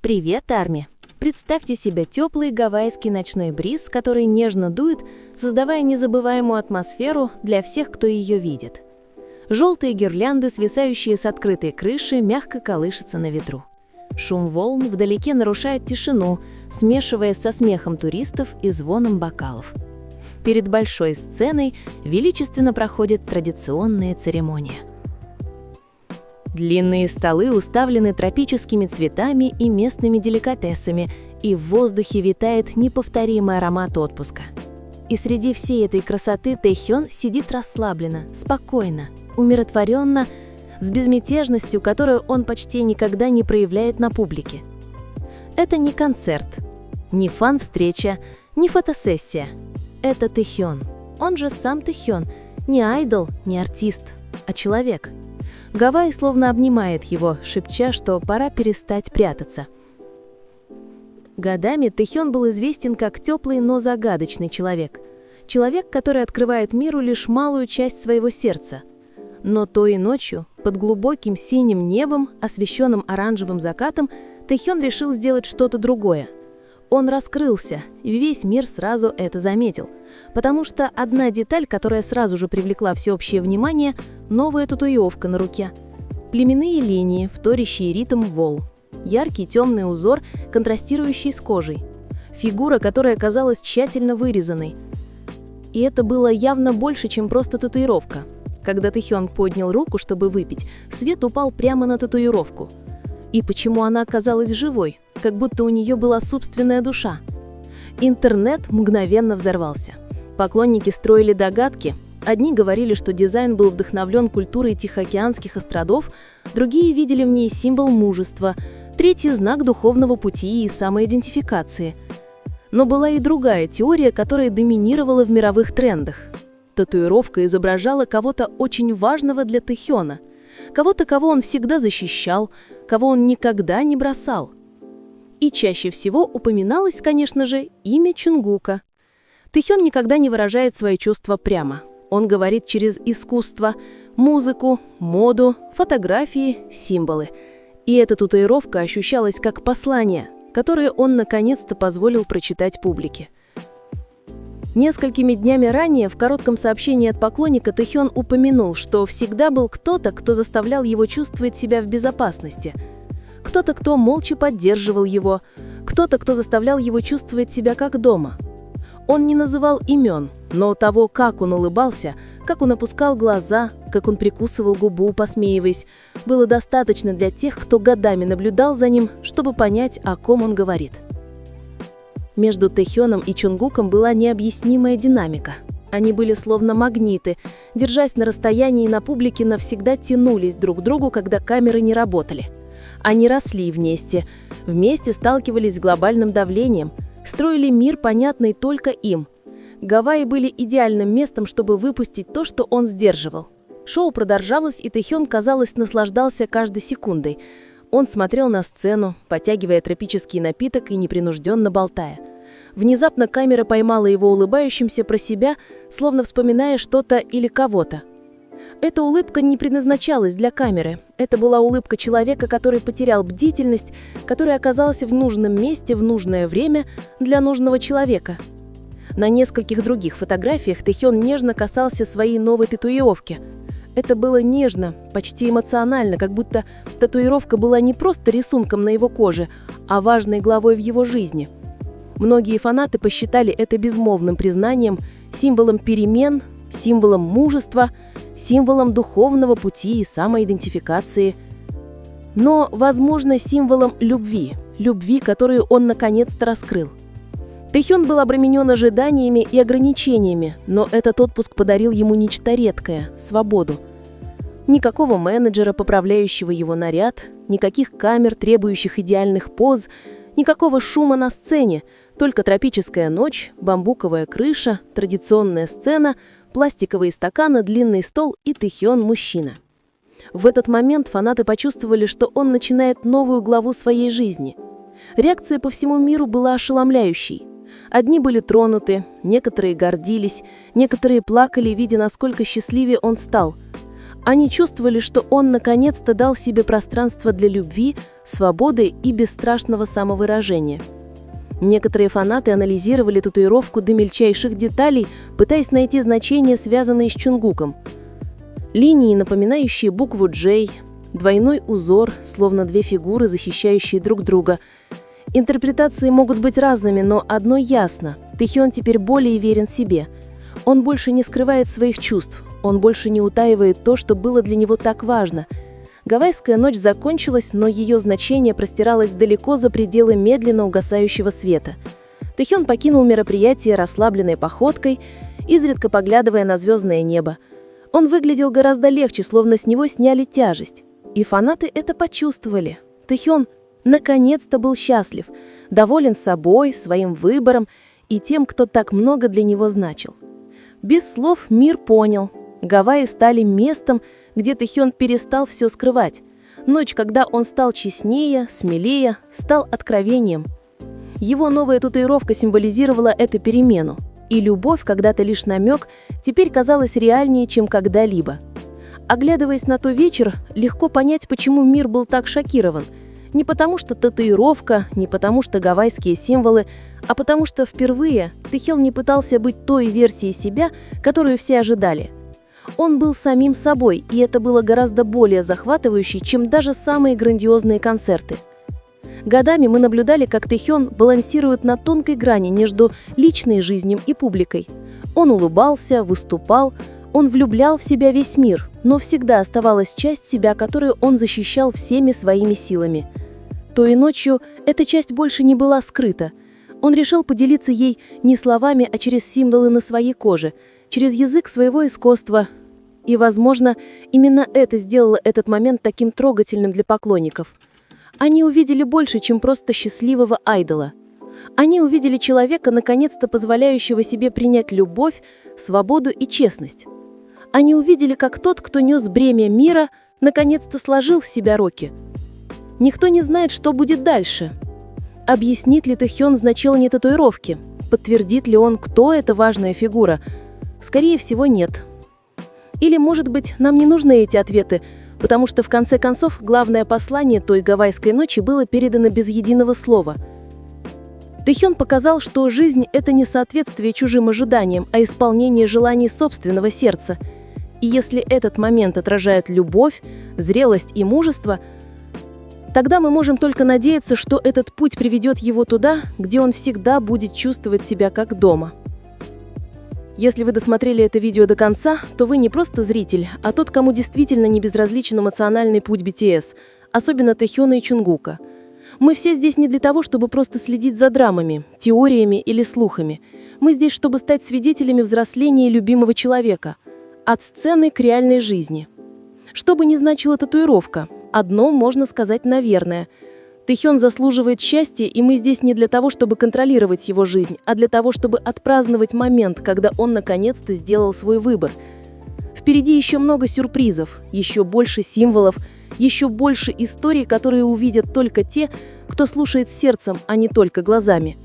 Привет, Арми! Представьте себе теплый гавайский ночной бриз, который нежно дует, создавая незабываемую атмосферу для всех, кто ее видит. Желтые гирлянды, свисающие с открытой крыши, мягко колышутся на ветру. Шум волн вдалеке нарушает тишину, смешиваясь со смехом туристов и звоном бокалов. Перед большой сценой величественно проходит традиционная церемония. Длинные столы уставлены тропическими цветами и местными деликатесами, и в воздухе витает неповторимый аромат отпуска. И среди всей этой красоты Тэхён сидит расслабленно, спокойно, умиротворенно, с безмятежностью, которую он почти никогда не проявляет на публике. Это не концерт, не фан-встреча, не фотосессия. Это Тэхён. Он же сам Тэхён, не айдол, не артист, а человек. Гавайи словно обнимает его, шепча, что пора перестать прятаться. Годами Тэхён был известен как теплый, но загадочный человек. Человек, который открывает миру лишь малую часть своего сердца. Но той ночью, под глубоким синим небом, освещенным оранжевым закатом, Тэхён решил сделать что-то другое. Он раскрылся, и весь мир сразу это заметил. Потому что одна деталь, которая сразу же привлекла всеобщее внимание – новая татуировка на руке. Племенные линии, вторящие ритм вол. Яркий темный узор, контрастирующий с кожей. Фигура, которая казалась тщательно вырезанной. И это было явно больше, чем просто татуировка. Когда Тэхён поднял руку, чтобы выпить, свет упал прямо на татуировку. И почему она оказалась живой, как будто у нее была собственная душа? Интернет мгновенно взорвался. Поклонники строили догадки. Одни говорили, что дизайн был вдохновлен культурой Тихоокеанских островов, другие видели в ней символ мужества, третий – знак духовного пути и самоидентификации. Но была и другая теория, которая доминировала в мировых трендах. Татуировка изображала кого-то очень важного для Тэхёна, кого-то, кого он всегда защищал, кого он никогда не бросал. И чаще всего упоминалось, конечно же, имя Чунгука. Тэхён никогда не выражает свои чувства прямо. Он говорит через искусство, музыку, моду, фотографии, символы. И эта татуировка ощущалась как послание, которое он наконец-то позволил прочитать публике. Несколькими днями ранее в коротком сообщении от поклонника Тэхён упомянул, что всегда был кто-то, кто заставлял его чувствовать себя в безопасности. Кто-то, кто молча поддерживал его, кто-то, кто заставлял его чувствовать себя как дома. Он не называл имен, но того, как он улыбался, как он опускал глаза, как он прикусывал губу, посмеиваясь, было достаточно для тех, кто годами наблюдал за ним, чтобы понять, о ком он говорит. Между Тэхёном и Чунгуком была необъяснимая динамика. Они были словно магниты, держась на расстоянии, на публике навсегда тянулись друг к другу, когда камеры не работали. Они росли вместе сталкивались с глобальным давлением, строили мир, понятный только им. Гавайи были идеальным местом, чтобы выпустить то, что он сдерживал. Шоу продолжалось, и Тэхён, казалось, наслаждался каждой секундой. Он смотрел на сцену, потягивая тропический напиток и непринужденно болтая. Внезапно камера поймала его улыбающимся про себя, словно вспоминая что-то или кого-то. Эта улыбка не предназначалась для камеры. Это была улыбка человека, который потерял бдительность, который оказался в нужном месте в нужное время для нужного человека. На нескольких других фотографиях Тэхён нежно касался своей новой татуировки. Это было нежно, почти эмоционально, как будто татуировка была не просто рисунком на его коже, а важной главой в его жизни. Многие фанаты посчитали это безмолвным признанием, символом перемен, символом мужества, символом духовного пути и самоидентификации. Но, возможно, символом любви, которую он наконец-то раскрыл. Тэхён был обременен ожиданиями и ограничениями, но этот отпуск подарил ему нечто редкое – свободу. Никакого менеджера, поправляющего его наряд, никаких камер, требующих идеальных поз, никакого шума на сцене, только тропическая ночь, бамбуковая крыша, традиционная сцена, пластиковые стаканы, длинный стол и Тэхён-мужчина. В этот момент фанаты почувствовали, что он начинает новую главу своей жизни. Реакция по всему миру была ошеломляющей. Одни были тронуты, некоторые гордились, некоторые плакали, видя, насколько счастливее он стал. Они чувствовали, что он наконец-то дал себе пространство для любви, свободы и бесстрашного самовыражения. Некоторые фанаты анализировали татуировку до мельчайших деталей, пытаясь найти значения, связанные с Чунгуком. Линии, напоминающие букву «J», двойной узор, словно две фигуры, защищающие друг друга. Интерпретации могут быть разными, но одно ясно – Тэхён теперь более верен себе. Он больше не скрывает своих чувств, он больше не утаивает то, что было для него так важно. Гавайская ночь закончилась, но ее значение простиралось далеко за пределы медленно угасающего света. Тэхён покинул мероприятие расслабленной походкой, изредка поглядывая на звездное небо. Он выглядел гораздо легче, словно с него сняли тяжесть. И фанаты это почувствовали. Тэхён наконец-то был счастлив, доволен собой, своим выбором и тем, кто так много для него значил. Без слов мир понял. Гавайи стали местом, где Тэхён перестал все скрывать. Ночь, когда он стал честнее, смелее, стал откровением. Его новая татуировка символизировала эту перемену. И любовь, когда-то лишь намек, теперь казалась реальнее, чем когда-либо. Оглядываясь на тот вечер, легко понять, почему мир был так шокирован. Не потому что татуировка, не потому что гавайские символы, а потому что впервые Тэхён не пытался быть той версией себя, которую все ожидали. Он был самим собой, и это было гораздо более захватывающе, чем даже самые грандиозные концерты. Годами мы наблюдали, как Тэхён балансирует на тонкой грани между личной жизнью и публикой. Он улыбался, выступал, он влюблял в себя весь мир, но всегда оставалась часть себя, которую он защищал всеми своими силами. Той ночью эта часть больше не была скрыта. Он решил поделиться ей не словами, а через символы на своей коже, через язык своего искусства. И, возможно, именно это сделало этот момент таким трогательным для поклонников. Они увидели больше, чем просто счастливого айдола. Они увидели человека, наконец-то позволяющего себе принять любовь, свободу и честность. Они увидели, как тот, кто нес бремя мира, наконец-то сложил с себя руки. Никто не знает, что будет дальше. Объяснит ли Тэхён значение татуировки? Подтвердит ли он, кто эта важная фигура? Скорее всего, нет. Или, может быть, нам не нужны эти ответы, потому что, в конце концов, главное послание той гавайской ночи было передано без единого слова. Тэхён показал, что жизнь – это не соответствие чужим ожиданиям, а исполнение желаний собственного сердца. И если этот момент отражает любовь, зрелость и мужество, тогда мы можем только надеяться, что этот путь приведет его туда, где он всегда будет чувствовать себя как дома. Если вы досмотрели это видео до конца, то вы не просто зритель, а тот, кому действительно не безразличен эмоциональный путь BTS, особенно Тэхёна и Чунгука. Мы все здесь не для того, чтобы просто следить за драмами, теориями или слухами. Мы здесь, чтобы стать свидетелями взросления любимого человека. От сцены к реальной жизни. Что бы ни значила татуировка, одно можно сказать наверное. Тэхён заслуживает счастья, и мы здесь не для того, чтобы контролировать его жизнь, а для того, чтобы отпраздновать момент, когда он наконец-то сделал свой выбор. Впереди еще много сюрпризов, еще больше символов, еще больше историй, которые увидят только те, кто слушает сердцем, а не только глазами.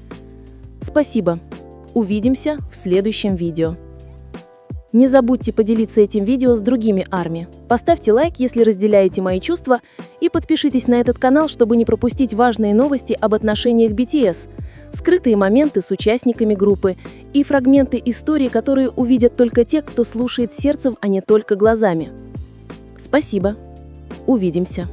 Спасибо. Увидимся в следующем видео. Не забудьте поделиться этим видео с другими ARMY. Поставьте лайк, если разделяете мои чувства, и подпишитесь на этот канал, чтобы не пропустить важные новости об отношениях BTS, скрытые моменты с участниками группы и фрагменты истории, которые увидят только те, кто слушает сердцем, а не только глазами. Спасибо. Увидимся.